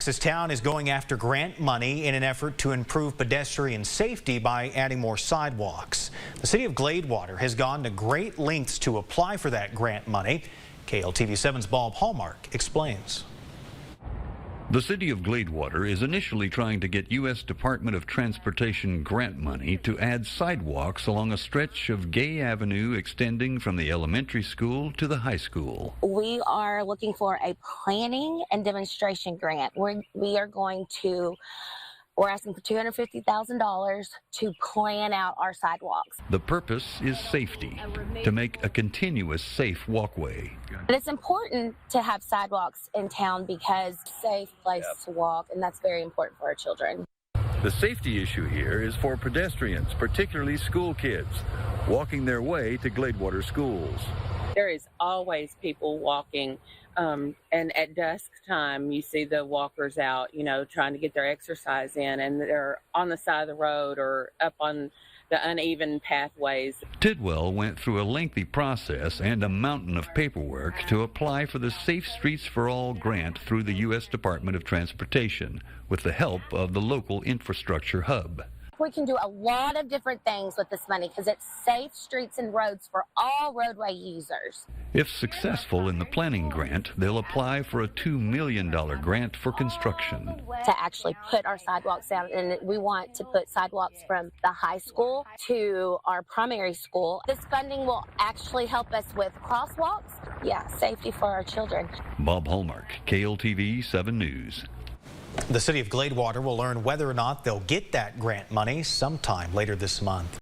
This town is going after grant money in an effort to improve pedestrian safety by adding more sidewalks. The city of Gladewater has gone to great lengths to apply for that grant money. KLTV7's Bob Hallmark explains. The city of Gladewater is initially trying to get U.S. Department of Transportation grant money to add sidewalks along a stretch of Gay Avenue extending from the elementary school to the high school. We are looking for a planning and demonstration grant. We're asking for $250,000 to plan out our sidewalks. The purpose is safety, to make a continuous safe walkway. But it's important to have sidewalks in town because it's a safe place to walk, and that's very important for our children. The safety issue here is for pedestrians, particularly school kids, walking their way to Gladewater schools. There is always people walking, and at dusk time you see the walkers out, trying to get their exercise in, and they're on the side of the road or up on the uneven pathways. Tidwell went through a lengthy process and a mountain of paperwork to apply for the Safe Streets for All grant through the U.S. Department of Transportation with the help of the local infrastructure hub. We can do a lot of different things with this money because it's safe streets and roads for all roadway users. If successful in the planning grant, they'll apply for a $2 million grant for construction. To actually put our sidewalks down, and we want to put sidewalks from the high school to our primary school. This funding will actually help us with crosswalks. Yeah, safety for our children. Bob Hallmark, KLTV 7 News. The city of Gladewater will learn whether or not they'll get that grant money sometime later this month.